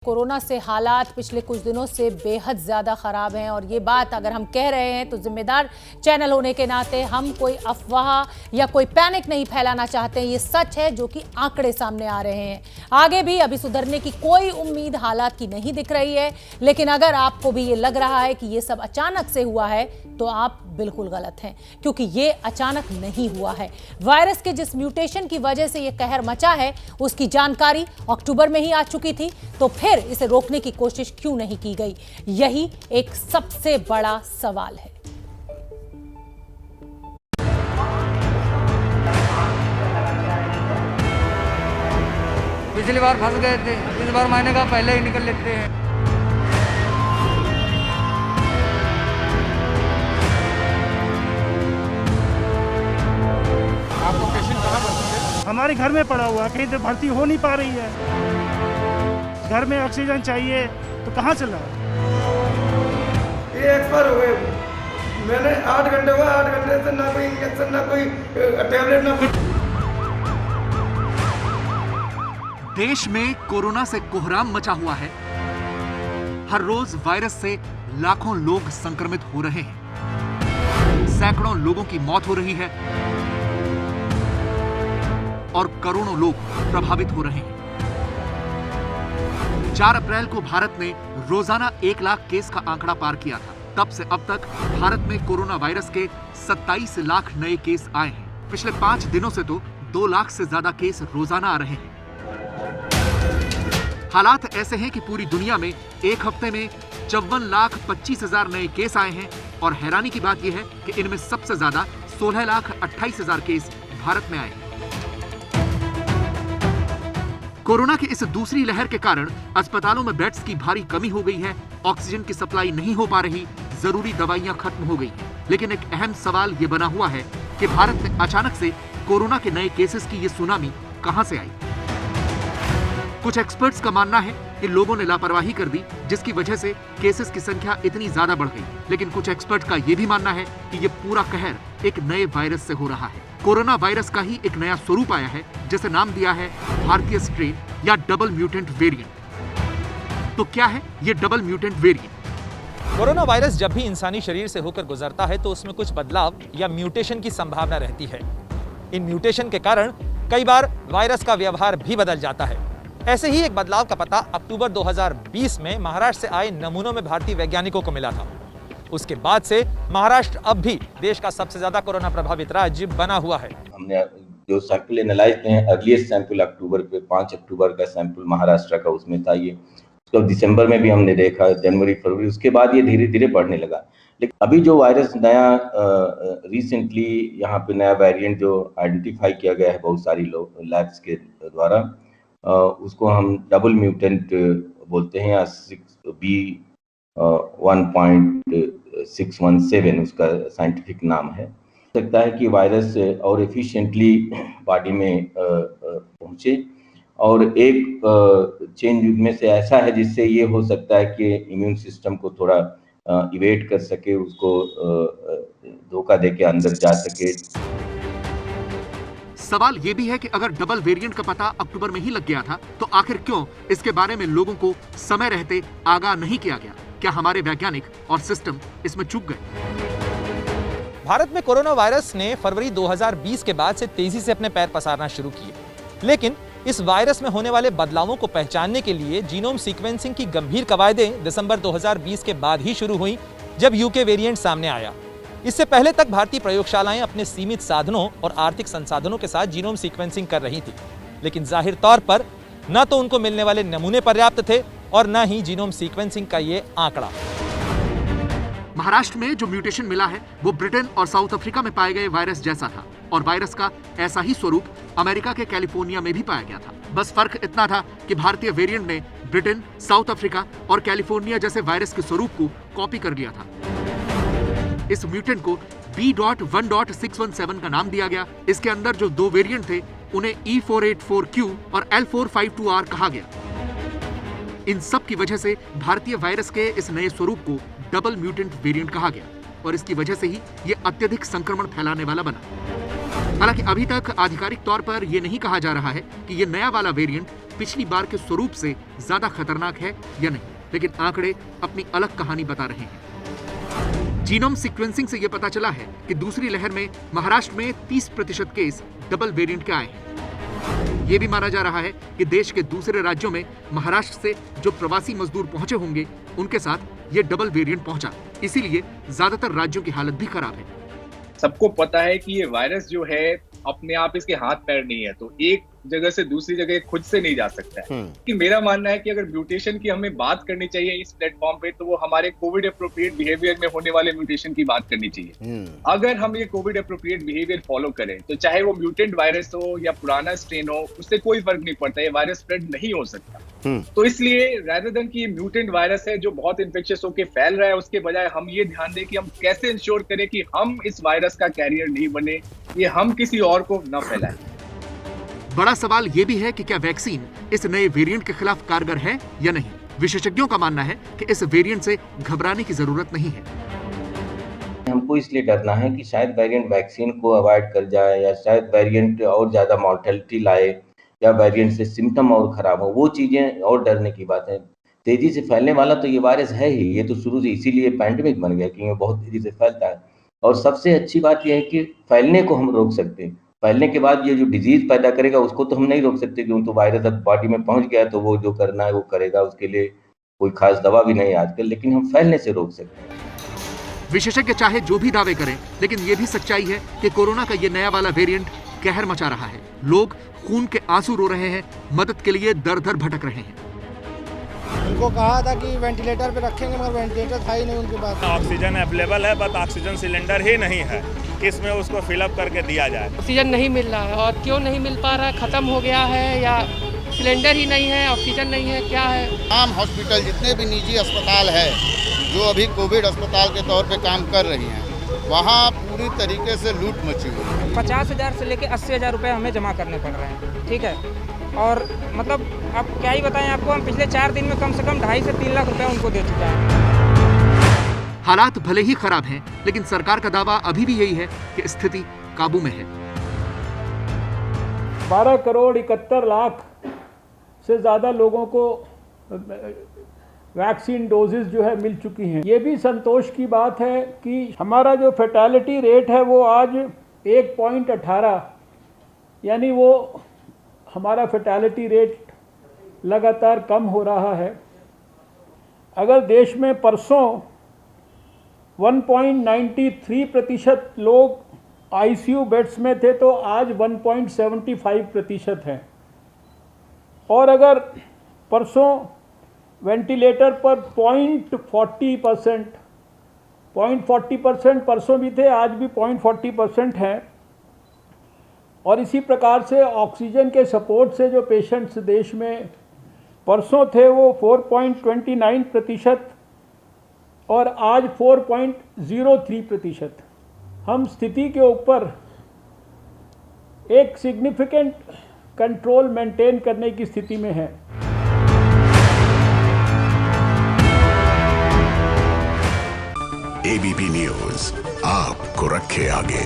Corona से हालात पिछले कुछ दिनों से बेहद ज़्यादा ख़राब हैं और ये बात अगर हम कह रहे हैं तो जिम्मेदार चैनल होने के नाते हम कोई अफवाह या कोई पैनिक नहीं फैलाना चाहते। ये सच है जो कि आंकड़े सामने आ रहे हैं। आगे भी अभी सुधरने की कोई उम्मीद हालात की नहीं दिख रही है, लेकिन अगर आपको भी ये लग रहा है कि ये सब अचानक से हुआ है तो आप बिल्कुल गलत हैं, क्योंकि ये अचानक नहीं हुआ है। वायरस के जिस म्यूटेशन की वजह से ये कहर मचा है उसकी जानकारी अक्टूबर में ही आ चुकी थी, तो फिर इसे रोकने की कोशिश क्यों नहीं की गई? यही एक सबसे बड़ा सवाल है। पिछली बार फंस गए थे, इस बार महीने का पहले ही निकल लेते हैं। आपको पेशेंट कहाँ भर्ती है? हमारे घर में पड़ा हुआ, कहीं तो भर्ती हो नहीं पा रही है। घर में ऑक्सीजन चाहिए तो कहाँ चला? ये एक्सपायर हो गए। मैंने 8 घंटे हुआ, 8 घंटे से ना कोई इंजेक्शन, ना कोई टेबलेट, ना कुछ। देश में कोरोना से कोहराम मचा हुआ है। हर रोज वायरस से लाखों लोग संक्रमित हो रहे हैं, सैकड़ों लोगों की मौत हो रही है और करोड़ों लोग प्रभावित हो रहे हैं। 4 अप्रैल को भारत ने रोजाना 1 लाख केस का आंकड़ा पार किया था। तब से अब तक भारत में कोरोना वायरस के 27 लाख नए केस आए हैं। पिछले 5 दिनों से तो 2 लाख से ज्यादा केस रोजाना आ रहे हैं। हालात ऐसे हैं कि पूरी दुनिया में एक हफ्ते में 54,25,000 नए केस आए हैं और हैरानी की बात यह है कि इनमें सबसे ज्यादा 16,28,000 केस भारत में आए हैं। कोरोना की इस दूसरी लहर के कारण अस्पतालों में बेड्स की भारी कमी हो गई है, ऑक्सीजन की सप्लाई नहीं हो पा रही, जरूरी दवाइयां खत्म हो गई हैं। लेकिन एक अहम सवाल ये बना हुआ है कि भारत में अचानक से कोरोना के नए केसेस की ये सुनामी कहां से आई? कुछ एक्सपर्ट्स का मानना है कि लोगों ने लापरवाही कर दी, जिसकी वजह से केसेस की संख्या इतनी ज्यादा बढ़ गई। लेकिन कुछ एक्सपर्ट का यह भी मानना है कि ये पूरा कहर एक नए वायरस से हो रहा है। कोरोना वायरस का ही एक नया स्वरूप आया है, जिसे नाम दिया है भारतीय स्ट्रेन या डबल म्यूटेंट वेरिएंट। तो क्या है ये double mutant variant? Corona virus जब भी इंसानी शरीर से होकर गुजरता है तो उसमें कुछ बदलाव या म्यूटेशन की संभावना रहती है। इन म्यूटेशन के कारण कई बार वायरस का व्यवहार भी बदल जाता है। ऐसे ही एक बदलाव का पता अक्टूबर 2020 में महाराष्ट्र से आए नमूनों में भारतीय वैज्ञानिकों को मिला था। उसके बाद से महाराष्ट्र अब भी देश का सबसे ज्यादा कोरोना प्रभावित राज्य बना हुआ है। हमने जो सैंपल एनालाइज किए हैं, अर्लीस्ट सैंपल अक्टूबर पे 5 अक्टूबर का सैंपल महाराष्ट्र का उसमें था। ये उसको दिसंबर में भी हमने देखा, जनवरी फरवरी, उसके बाद ये धीरे धीरे बढ़ने लगा। लेकिन अभी जो वायरस नया रिसेंटली यहाँ पे नया वेरिएंट जो आइडेंटिफाई किया गया है बहुत सारी लैब्स के द्वारा, उसको हम डबल म्यूटेंट बोलते हैं या 1.617 उसका साइंटिफिक नाम है। हो सकता है कि वायरस और एफिशिएंटली बॉडी में पहुंचे, और एक चेंज में से ऐसा है जिससे ये हो सकता है कि इम्यून सिस्टम को थोड़ा इवेट कर सके, उसको धोखा देके अंदर जा सके। सवाल यह भी है कि अगर डबल वेरिएंट का पता अक्टूबर में ही लग गया था तो आखिर क्यों इसके बारे में लोगों को समय रहते आगाह नहीं किया गया? क्या हमारे वैज्ञानिक और सिस्टम इसमें चूक गए? भारत में कोरोना वायरस ने फरवरी 2020 के बाद से तेजी से अपने पैर पसारना शुरू किए, लेकिन इस वायरस में होने वाले बदलावों को पहचानने के लिए जीनोम सीक्वेंसिंग की गंभीर कवायदें दिसंबर 2020 के बाद ही शुरू हुई, जब यूके वेरिएंट सामने आया। इससे पहले तक भारतीय प्रयोगशालाएं अपने सीमित साधनों और आर्थिक संसाधनों के साथ जीनोम सीक्वेंसिंग कर रही थी, लेकिन जाहिर तौर पर न तो उनको मिलने वाले नमूने पर्याप्त थे और न ही जीनोम सीक्वेंसिंग का ये आंकड़ा। महाराष्ट्र में जो म्यूटेशन मिला है वो ब्रिटेन और साउथ अफ्रीका में पाए गए वायरस जैसा था, और वायरस का ऐसा ही स्वरूप अमेरिका के कैलिफोर्निया में भी पाया गया था। बस फर्क इतना था कि भारतीय वेरिएंट ने ब्रिटेन, साउथ अफ्रीका और कैलिफोर्निया जैसे वायरस के स्वरूप को कॉपी कर लिया था। इस म्यूटेंट को B.1.617 का नाम दिया गया। इसके अंदर जो 2 वेरिएंट थे उन्हें E484Q और L452R कहा गया। इन सब की वजह से भारतीय वायरस के इस नए स्वरूप को डबल म्यूटेंट वेरिएंट कहा गया और इसकी वजह से ही ये अत्यधिक संक्रमण फैलाने वाला बना। हालांकि अभी तक आधिकारिक तौर पर यह नहीं कहा जा रहा है कि यह नया वाला वेरिएंट पिछली बार के स्वरूप से ज्यादा खतरनाक है या नहीं, लेकिन आंकड़े अपनी अलग कहानी बता रहे हैं। जीनोम सीक्वेंसिंग से यह पता चला है कि दूसरी लहर में महाराष्ट्र में 30% केस डबल वेरिएंट के आए हैं। यह भी माना जा रहा है कि देश के दूसरे राज्यों में महाराष्ट्र से जो प्रवासी मजदूर पहुंचे होंगे उनके साथ ये डबल वेरिएंट पहुंचा, इसीलिए ज्यादातर राज्यों की हालत भी खराब है। सबको पता है कि ये वायरस जो है अपने आप इसके हाथ पैर नहीं है, तो एक जगह से दूसरी जगह खुद से नहीं जा सकता है। कि मेरा मानना है कि अगर म्यूटेशन की हमें बात करनी चाहिए इस प्लेटफॉर्म पे, तो वो हमारे कोविड अप्रोप्रिएट बिहेवियर में होने वाले म्यूटेशन की बात करनी चाहिए। अगर हम ये कोविड अप्रोप्रिएट बिहेवियर फॉलो करें तो चाहे वो म्यूटेंट वायरस हो या पुराना स्ट्रेन हो, उससे कोई फर्क नहीं पड़ता, ये वायरस स्प्रेड नहीं हो सकता। तो इसलिए रादर देन कि ये म्यूटेंट वायरस है जो बहुत इन्फेक्शियस होकर फैल रहा है, उसके बजाय हम ये ध्यान दें कि हम कैसे इंश्योर करें कि हम इस वायरस का कैरियर नहीं बने, ये हम किसी और को न फैलाएं। बड़ा सवाल यह भी है कि क्या वैक्सीन इस नए वेरिएंट के खिलाफ कारगर है या नहीं। विशेषज्ञों का मानना है कि इस वेरिएंट से घबराने की जरूरत नहीं है। हमको इसलिए डरना है कि शायद वेरिएंट वैक्सीन को अवॉइड कर जाए, या शायद वेरिएंट और ज्यादा मॉर्टेलिटी लाए, या वेरिएंट से सिम्टम और खराब हो, वो चीजें और डरने की बात है। तेजी से फैलने वाला तो ये वायरस है ही, ये तो शुरू से इसीलिए पैंडेमिक बन गया कि ये बहुत तेजी से फैलता है। और सबसे अच्छी बात यह है कि फैलने को हम रोक सकते हैं। फैलने के बाद ये जो डिजीज पैदा करेगा उसको तो हम नहीं रोक सकते, क्योंकि तो वायरस अब बॉडी में पहुंच गया तो वो जो करना है वो करेगा, उसके लिए कोई खास दवा भी नहीं आजकल, लेकिन हम फैलने से रोक सकते हैं। विशेषज्ञ चाहे जो भी दावे करें, लेकिन ये भी सच्चाई है कि कोरोना का ये नया वाला वेरिएंट कहर मचा रहा है। लोग खून के आंसू रो रहे हैं, मदद के लिए दर दर भटक रहे हैं। उनको कहा था कि वेंटिलेटर पे रखेंगे, मगर वेंटिलेटर था ही नहीं उनके पास। ऑक्सीजन अवेलेबल है, बट ऑक्सीजन सिलेंडर ही नहीं है, किसमें उसको फिलअप करके दिया जाए। ऑक्सीजन नहीं मिल रहा है, और क्यों नहीं मिल पा रहा है, खत्म हो गया है या सिलेंडर ही नहीं है, ऑक्सीजन नहीं है, क्या है। तमाम हॉस्पिटल जितने भी निजी अस्पताल है जो अभी कोविड अस्पताल के तौर पे काम कर रही हैं, वहाँ पूरी तरीके से लूट मची हुई है। 50,000 से लेकर 80,000 रुपये हमें जमा करने पड़ रहे हैं, ठीक है। और मतलब अब क्या ही बताएं आपको, हम पिछले 4 दिन में कम से कम 2.5 से 3 लाख रुपए उनको दे चुके हैं। हालात भले ही खराब हैं, लेकिन सरकार का दावा अभी भी यही है कि स्थिति काबू में है। 12 करोड़ 71 लाख से ज़्यादा लोगों को वैक्सीन डोजेस जो है मिल चुकी हैं। ये भी संतोष की बात है कि हमारा जो फैटेलिटी रेट है वो आज 1.18, यानी वो हमारा फैटेलिटी रेट लगातार कम हो रहा है। अगर देश में परसों 1.93% लोग आईसीयू बेड्स में थे, तो आज 1.75% हैं। और अगर परसों वेंटिलेटर पर 0.40% परसों भी थे, आज भी 0.40% हैं। और इसी प्रकार से ऑक्सीजन के सपोर्ट से जो पेशेंट्स देश में परसों थे वो 4.29% और आज 4.03%। हम स्थिति के ऊपर एक सिग्निफिकेंट कंट्रोल मेंटेन करने की स्थिति में है। एबीपी न्यूज़ आपको रखे आगे।